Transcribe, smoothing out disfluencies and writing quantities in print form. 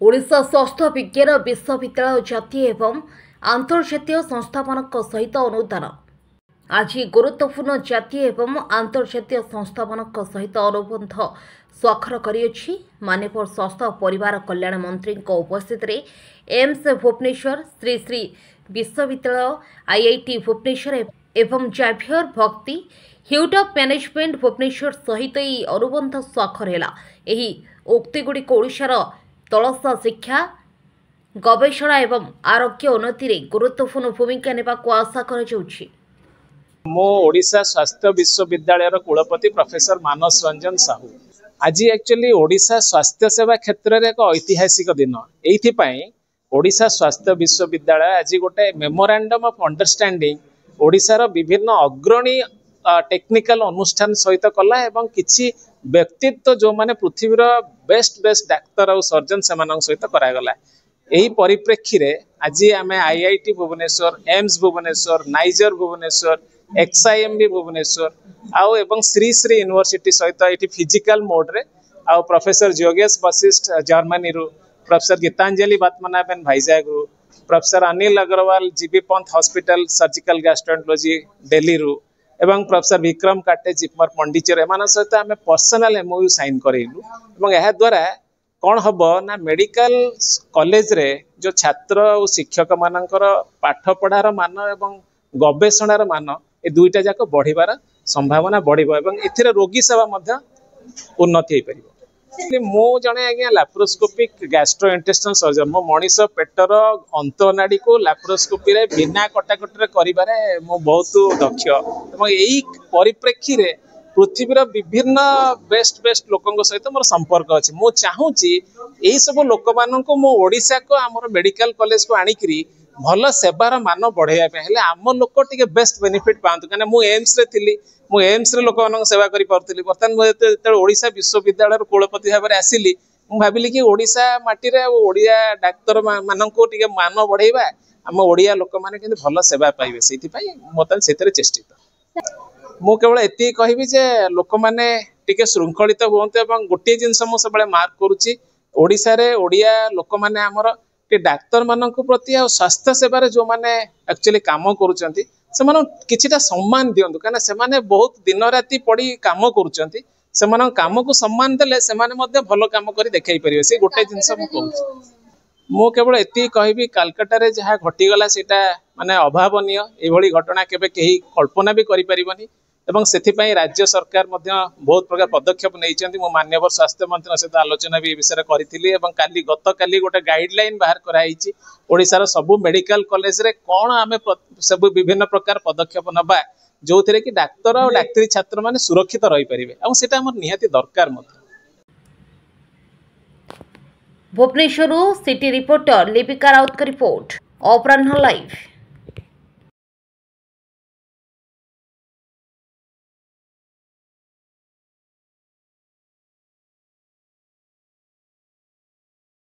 ओडिशा स्वास्थ्य विज्ञान विश्वविद्यालय जातीय एवं आंतर्जातीय संस्थान सहित अनुदान आज गुरुत्वपूर्ण जातीय एवं आंतर्जातीय संस्थान सहित अनुबंध स्वाक्षर करिछि। माननीय स्वास्थ्य और परिवार कल्याण मंत्री उपस्थित एम्स भुवनेश्वर श्री श्री विश्वविद्यालय आईआईटी भुवनेश्वर एवं जाभियर भक्ति ह्यूट ऑफ मैनेजमेंट भुवनेश्वर सहित यह अनुबंध स्वाक्षर है। उक्तिगुड़िक ओडिशार तलसा शिक्षा गवेषणा एवं आरोग्य उन्नति रे गुरुत्वपूर्ण भूमिका नेबाकु आशा कर मो ओडिशा स्वास्थ्य विश्वविद्यालय कुलपति प्रोफेसर मानस रंजन साहू आज एक्चुअली ओडिशा स्वास्थ्य सेवा क्षेत्र में एक ऐतिहासिक दिन। एइथिपाई ओडिशा स्वास्थ्य विश्वविद्यालय आज गोटे मेमोरांडम ऑफ अंडरस्टैंडिंग ओडिशार विभिन्न अग्रणी टेक्निकल अनुष्ठान सहित कला एवं किछि व्यक्तित्व जो माने पृथ्वीर बेस्ट डाक्तर और सर्जन से सहित करागला। यही परिप्रेक्षी रे आज आम IIT Bhubaneswar AIIMS Bhubaneswar NISER Bhubaneswar XIMB Bhubaneswar आउ एवं श्री श्री यूनिवर्सिटी सहित ये फिजिकल मोड रे आउ प्रोफेसर योगेश वशिष्ठ जर्मनी रु प्रोफेसर गीतांजलि बात्मनाबेन भाईजाग रु professor Anil Agarwal GB Pant hospital surgical gastroenterology Delhi रु एवं प्रोफेसर विक्रम काटे जिपमर पंडिचेर एम सहित आम पर्सनाल एमओयू साइन करेलु। यह द्वारा कौन हम ना मेडिकल कॉलेज रे जो छात्र और शिक्षक मानकर पाठ पढ़ार मान एवं गवेषणार मान ए दुईटा जाक बढ़िबार संभावना बढ़िबो एवं एथिरे रोगी सेवा मध्य उन्नति हो पारिबो। मो जने आज्ञा लैप्रोस्कोपिक गैस्ट्रोइंटेस्टाइनल सर्जन मो मनीष पेटर अंतनाड़ी को लैप्रोस्कोपी रे बिना कटाकटी करिबारे मो बहुत दक्ष एवं एई परिप्रेक्षी रे पृथ्वीर विभिन्न बेस्ट लोकों सहित मोर संपर्क अच्छे। मु चाहूँगी यही सब लोक मान मो ओडिशा को आमर मेडिकल कॉलेज को आनिकी भल सेवार मान बढ़ाई आम लोक टे बेस्ट बेनिफिट पातु कहीं मु एम्स रे थी मु एम्स रे लोक मान सेवा करी पारुथली। बर्तमान मुझे ओडिशा विश्वविद्यालय कुलपति भाव में आसिली मु भाविली कि ओडिशा माटी रे ओडिया डाक्तर मानक टे मान बढ़ाइबा आम ओडिया लोक मैंने भल सेवा पाइबे से बर्तमान से चेष्टित। मु केवल एति कहबी जे लोक माने टिके श्रृंखलित हुंते एवं गोटे जिनस मु सब मार्क करूची ओडिशा रे ओडिया लोक माने हमर के डाक्तर मानक प्रति आ स्वास्थ्य सेवा जो माने एक्चुअली काम करूचंती से माने किछिटा सम्मान दियंतु काना से माने बहुत दिन राति पड़ी काम करूचंती से माने काम को सम्मान देले से माने मध्ये भलो काम करी देखाई परिबे से गोटे जिनस मु कहूची। मु केवल एति कहबी कलकत्ता रे जहा घटी गला सेटा माने अभावनीय एभली घटना केबे केही कल्पना भी करि परिबनी एवं से राज्य सरकार बहुत प्रकार पदक्षेप नहीं माननीय स्वास्थ्य मंत्री सहित आलोचना भी विषय करी गत काली गोटे गाइडलाइन बाहर कराई ओडिशार सबु मेडिकल कॉलेज रे कौन आम सब विभिन्न प्रकार पदक्षेप नबा जो थे कि डाक्तर और डाक्तरी छात्र माने सुरक्षित रही पारिबे और सेटा हमर निहाती दरकार। भुवनेश्वर सिटी रिपोर्टर लिपिका राउत का रिपोर्ट अपराह्न लाइव।